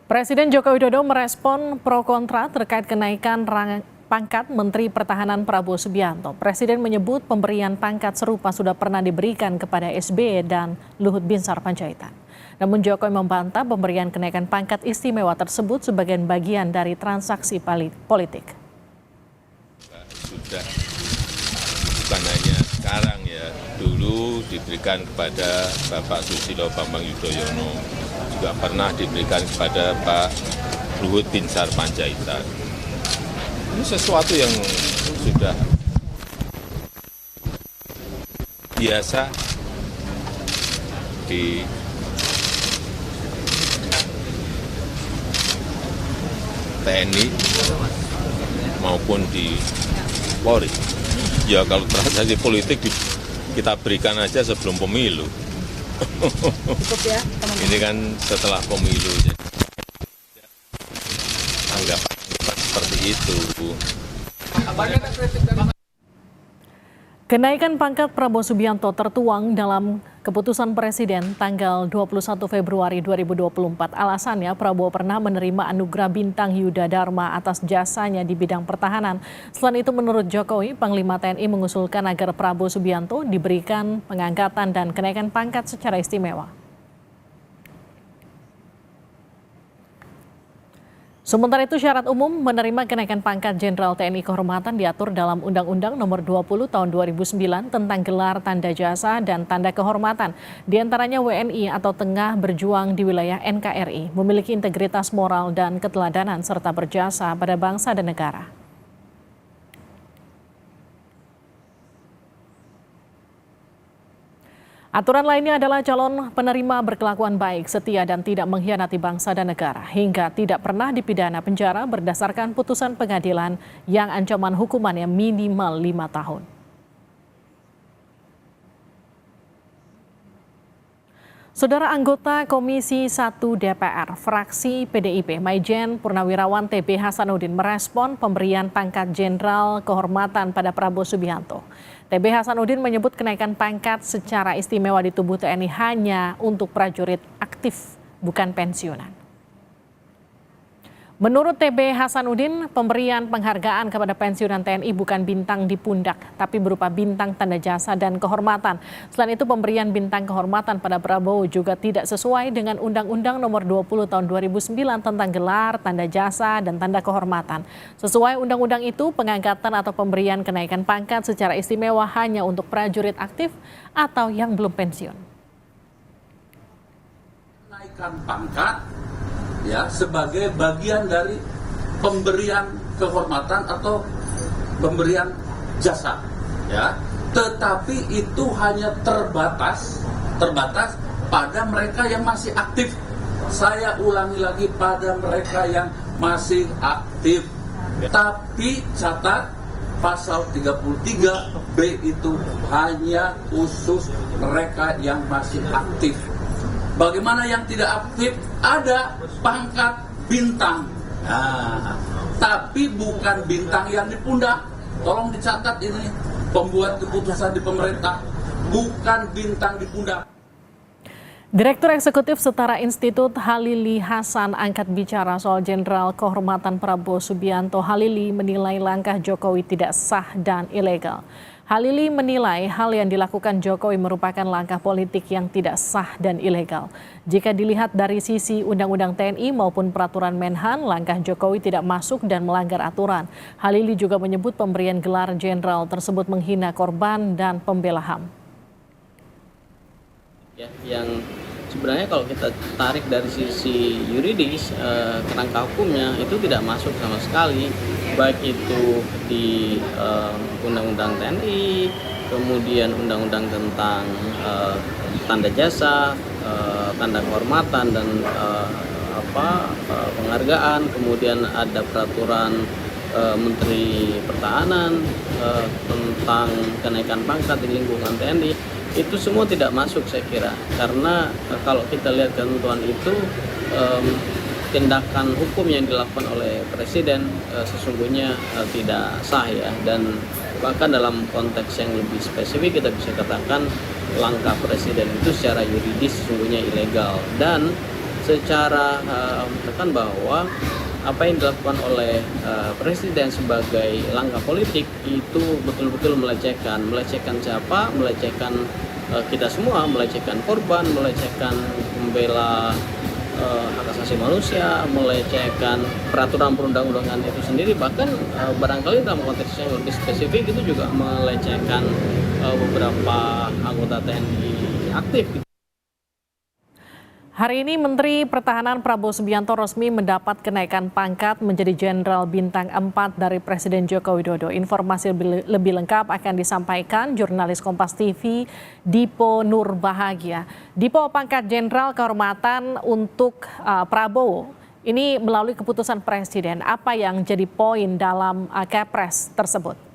Presiden Joko Widodo merespon pro kontra terkait kenaikan pangkat Menteri Pertahanan Prabowo Subianto. Presiden menyebut pemberian pangkat serupa sudah pernah diberikan kepada SBY dan Luhut Binsar Panjaitan. Namun Jokowi membantah pemberian kenaikan pangkat istimewa tersebut sebagai bagian dari transaksi politik. Sudah bukan hanya sekarang ya, dulu diberikan kepada Bapak Susilo Bambang Yudhoyono, juga pernah diberikan kepada Pak Luhut Binsar Panjaitan. Ini sesuatu yang sudah biasa di TNI maupun di Polri. Ya kalau transaksi politik kita berikan aja sebelum pemilu. Cukup ya, teman-teman. Ini kan setelah pemilu. Jadi anggapan seperti itu. Kenaikan pangkat Prabowo Subianto tertuang dalam keputusan Presiden tanggal 21 Februari 2024. Alasannya Prabowo pernah menerima anugerah bintang Yuda Dharma atas jasanya di bidang pertahanan. Selain itu menurut Jokowi, Panglima TNI mengusulkan agar Prabowo Subianto diberikan pengangkatan dan kenaikan pangkat secara istimewa. Sementara itu syarat umum menerima kenaikan pangkat Jenderal TNI Kehormatan diatur dalam Undang-Undang Nomor 20 Tahun 2009 tentang gelar tanda jasa dan tanda kehormatan. Di antaranya WNI atau tengah berjuang di wilayah NKRI, memiliki integritas moral dan keteladanan serta berjasa pada bangsa dan negara. Aturan lainnya adalah calon penerima berkelakuan baik, setia dan tidak mengkhianati bangsa dan negara, hingga tidak pernah dipidana penjara berdasarkan putusan pengadilan yang ancaman hukumannya minimal 5 tahun. Saudara anggota Komisi 1 DPR, fraksi PDIP, Maijen Purnawirawan TB Hasanuddin merespon pemberian pangkat Jenderal Kehormatan pada Prabowo Subianto. TB Hasanuddin menyebut kenaikan pangkat secara istimewa di tubuh TNI hanya untuk prajurit aktif, bukan pensiunan. Menurut TB Hasanuddin, pemberian penghargaan kepada pensiunan TNI bukan bintang di pundak, tapi berupa bintang tanda jasa dan kehormatan. Selain itu, pemberian bintang kehormatan pada Prabowo juga tidak sesuai dengan Undang-Undang Nomor 20 Tahun 2009 tentang gelar, tanda jasa, dan tanda kehormatan. Sesuai undang-undang itu, pengangkatan atau pemberian kenaikan pangkat secara istimewa hanya untuk prajurit aktif atau yang belum pensiun. Kenaikan pangkat ya sebagai bagian dari pemberian kehormatan atau pemberian jasa ya, tetapi itu hanya terbatas pada mereka yang masih aktif. Saya ulangi lagi, pada mereka yang masih aktif. Tapi catat pasal 33B itu hanya khusus mereka yang masih aktif. Bagaimana yang tidak aktif? Ada pangkat bintang. Nah, tapi bukan bintang yang di pundak. Tolong dicatat ini, pembuat keputusan di pemerintah. Bukan bintang di pundak. Direktur Eksekutif Setara Institut Halili Hasan angkat bicara soal Jenderal Kehormatan Prabowo Subianto. Halili menilai langkah Jokowi tidak sah dan ilegal. Halili menilai hal yang dilakukan Jokowi merupakan langkah politik yang tidak sah dan ilegal. Jika dilihat dari sisi Undang-Undang TNI maupun Peraturan Menhan, langkah Jokowi tidak masuk dan melanggar aturan. Halili juga menyebut pemberian gelar jenderal tersebut menghina korban dan pembela HAM. Ya, yang sebenarnya kalau kita tarik dari sisi yuridis, kerangka hukumnya itu tidak masuk sama sekali, baik itu di Undang-Undang TNI, kemudian Undang-Undang tentang tanda jasa, tanda kehormatan dan penghargaan, kemudian ada peraturan Menteri Pertahanan tentang kenaikan pangkat di lingkungan TNI. Itu semua tidak masuk saya kira, karena kalau kita lihat ketentuan itu, tindakan hukum yang dilakukan oleh Presiden sesungguhnya tidak sah ya, dan bahkan dalam konteks yang lebih spesifik kita bisa katakan langkah Presiden itu secara yuridis sesungguhnya ilegal. Dan secara tekan bahwa apa yang dilakukan oleh Presiden sebagai langkah politik itu betul-betul melecehkan siapa, melecehkan kita semua, melecehkan korban, melecehkan pembela hak asasi manusia, melecehkan peraturan perundang-undangan itu sendiri, bahkan barangkali dalam konteks yang lebih spesifik itu juga melecehkan beberapa anggota TNI aktif. Hari ini Menteri Pertahanan Prabowo Subianto resmi mendapat kenaikan pangkat menjadi Jenderal Bintang 4 dari Presiden Joko Widodo. Informasi lebih lengkap akan disampaikan jurnalis Kompas TV Dipo Nurbahagia. Dipo, pangkat Jenderal Kehormatan untuk Prabowo ini melalui keputusan Presiden. Apa yang jadi poin dalam Kepres tersebut?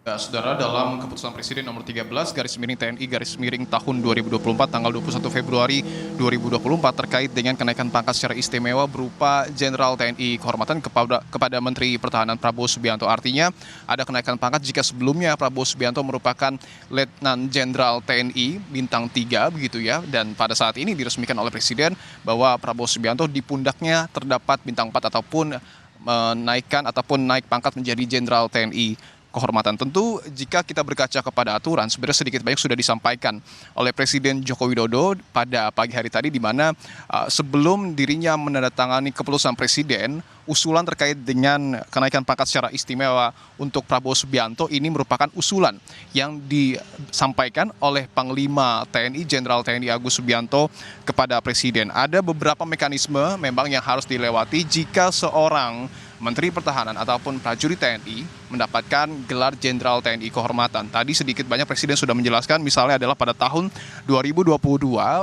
Ya, Saudara, dalam keputusan Presiden nomor 13 garis miring TNI garis miring tahun 2024 tanggal 21 Februari 2024 terkait dengan kenaikan pangkat secara istimewa berupa Jenderal TNI Kehormatan kepada Menteri Pertahanan Prabowo Subianto. Artinya ada kenaikan pangkat jika sebelumnya Prabowo Subianto merupakan Letnan Jenderal TNI bintang 3 begitu ya, dan pada saat ini diresmikan oleh Presiden bahwa Prabowo Subianto di pundaknya terdapat bintang 4 ataupun menaikkan ataupun naik pangkat menjadi Jenderal TNI Kehormatan. Tentu jika kita berkaca kepada aturan, sebenarnya sedikit banyak sudah disampaikan oleh Presiden Joko Widodo pada pagi hari tadi, di mana sebelum dirinya menandatangani keputusan Presiden, usulan terkait dengan kenaikan pangkat secara istimewa untuk Prabowo Subianto ini merupakan usulan yang disampaikan oleh Panglima TNI Jenderal TNI Agus Subianto kepada Presiden. Ada beberapa mekanisme memang yang harus dilewati jika seorang Menteri Pertahanan ataupun prajurit TNI mendapatkan gelar Jenderal TNI Kehormatan. Tadi sedikit banyak Presiden sudah menjelaskan, misalnya adalah pada tahun 2022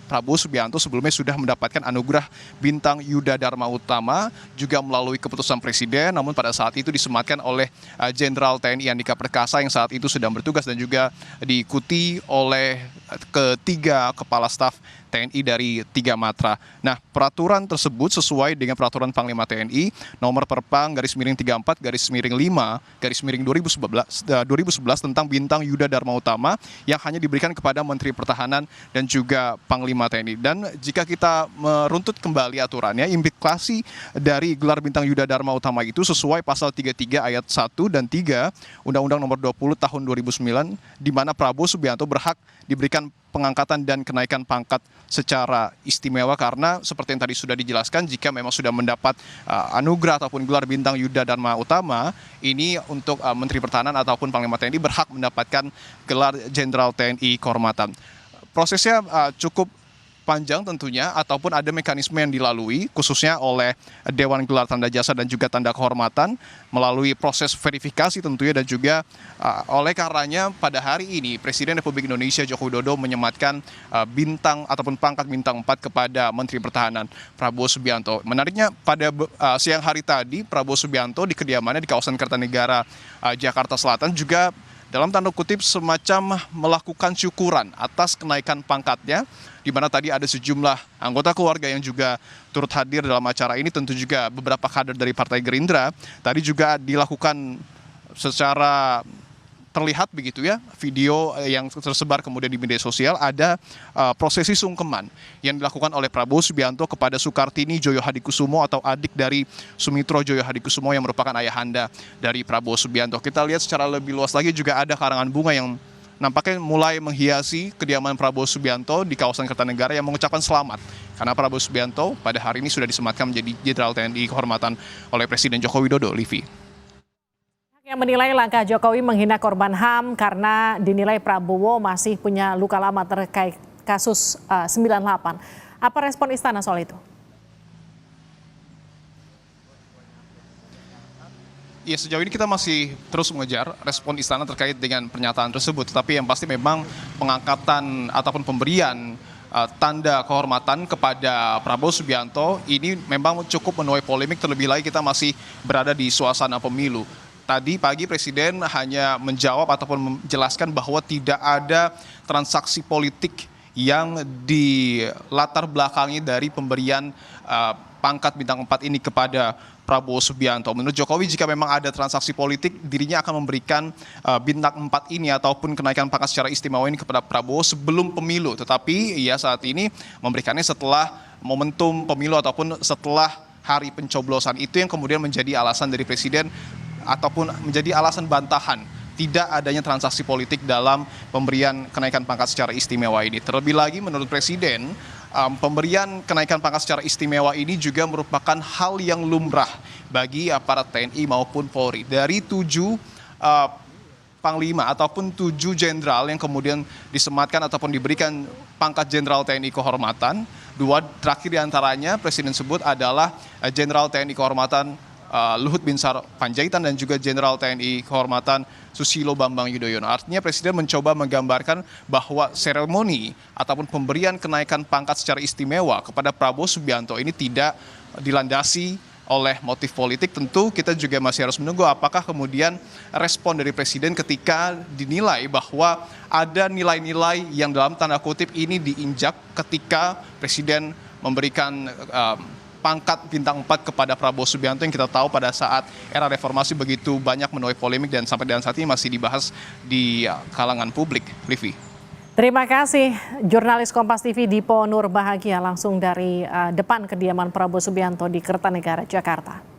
Prabowo Subianto sebelumnya sudah mendapatkan anugerah Bintang Yuda Dharma Utama juga melalui keputusan Presiden, namun pada saat itu disematkan oleh Jenderal TNI Andika Perkasa yang saat itu sedang bertugas dan juga diikuti oleh ketiga kepala staf TNI dari 3 matra. Nah, peraturan tersebut sesuai dengan peraturan Panglima TNI nomor Perpang garis miring 34 garis miring 5 garis miring 2011 tentang Bintang Yuda Dharma Utama yang hanya diberikan kepada Menteri Pertahanan dan juga Panglima TNI. Dan jika kita meruntut kembali aturannya, implikasi dari gelar Bintang Yuda Dharma Utama itu sesuai pasal 33 ayat 1 dan 3 Undang-Undang nomor 20 tahun 2009, di mana Prabowo Subianto berhak diberikan pengangkatan dan kenaikan pangkat secara istimewa karena seperti yang tadi sudah dijelaskan, jika memang sudah mendapat anugerah ataupun gelar Bintang Yuda Dharma Utama, ini untuk Menteri Pertahanan ataupun Panglima TNI berhak mendapatkan gelar Jenderal TNI Kehormatan. Prosesnya cukup panjang tentunya, ataupun ada mekanisme yang dilalui khususnya oleh Dewan Gelar Tanda Jasa dan juga Tanda Kehormatan melalui proses verifikasi tentunya, dan juga oleh karenanya pada hari ini Presiden Republik Indonesia Joko Widodo menyematkan bintang ataupun pangkat bintang 4 kepada Menteri Pertahanan Prabowo Subianto. Menariknya pada siang hari tadi Prabowo Subianto di kediamannya di kawasan Kertanegara Jakarta Selatan juga dalam tanda kutip semacam melakukan syukuran atas kenaikan pangkatnya, di mana tadi ada sejumlah anggota keluarga yang juga turut hadir dalam acara ini, tentu juga beberapa kader dari Partai Gerindra. Tadi juga dilakukan secara terlihat begitu ya, video yang tersebar kemudian di media sosial, ada prosesi sungkeman yang dilakukan oleh Prabowo Subianto kepada Sukartini Joyo Hadikusumo atau adik dari Sumitro Joyo Hadikusumo yang merupakan ayahanda dari Prabowo Subianto. Kita lihat secara lebih luas lagi juga ada karangan bunga yang nampaknya mulai menghiasi kediaman Prabowo Subianto di kawasan Kertanegara yang mengucapkan selamat karena Prabowo Subianto pada hari ini sudah disematkan menjadi Jenderal TNI Kehormatan oleh Presiden Joko Widodo. Livi. Yang menilai langkah Jokowi menghina korban HAM karena dinilai Prabowo masih punya luka lama terkait kasus 98. Apa respon Istana soal itu? Ya, sejauh ini kita masih terus mengejar respon Istana terkait dengan pernyataan tersebut. Tetapi yang pasti memang pengangkatan ataupun pemberian tanda kehormatan kepada Prabowo Subianto ini memang cukup menuai polemik, terlebih lagi kita masih berada di suasana pemilu. Tadi pagi Presiden hanya menjawab ataupun menjelaskan bahwa tidak ada transaksi politik yang di latar belakangnya dari pemberian pangkat bintang 4 ini kepada Prabowo Subianto. Menurut Jokowi, jika memang ada transaksi politik, dirinya akan memberikan bintang 4 ini ataupun kenaikan pangkat secara istimewa ini kepada Prabowo sebelum pemilu. Tetapi ia saat ini memberikannya setelah momentum pemilu ataupun setelah hari pencoblosan. Itu yang kemudian menjadi alasan dari Presiden ataupun menjadi alasan bantahan tidak adanya transaksi politik dalam pemberian kenaikan pangkat secara istimewa ini. Terlebih lagi menurut Presiden, pemberian kenaikan pangkat secara istimewa ini juga merupakan hal yang lumrah bagi aparat TNI maupun Polri. Dari 7 panglima ataupun 7 jenderal yang kemudian disematkan ataupun diberikan pangkat jenderal TNI kehormatan, 2 terakhir diantaranya Presiden sebut adalah Jenderal TNI kehormatan Luhut Binsar Panjaitan dan juga Jenderal TNI kehormatan Susilo Bambang Yudhoyono. Artinya Presiden mencoba menggambarkan bahwa seremoni ataupun pemberian kenaikan pangkat secara istimewa kepada Prabowo Subianto ini tidak dilandasi oleh motif politik. Tentu kita juga masih harus menunggu apakah kemudian respon dari Presiden ketika dinilai bahwa ada nilai-nilai yang dalam tanda kutip ini diinjak ketika Presiden memberikan pangkat bintang 4 kepada Prabowo Subianto yang kita tahu pada saat era reformasi begitu banyak menuai polemik dan sampai dengan saat ini masih dibahas di kalangan publik. Livi. Terima kasih jurnalis Kompas TV Dipo Nur Bahagia langsung dari depan kediaman Prabowo Subianto di Kertanegara, Jakarta.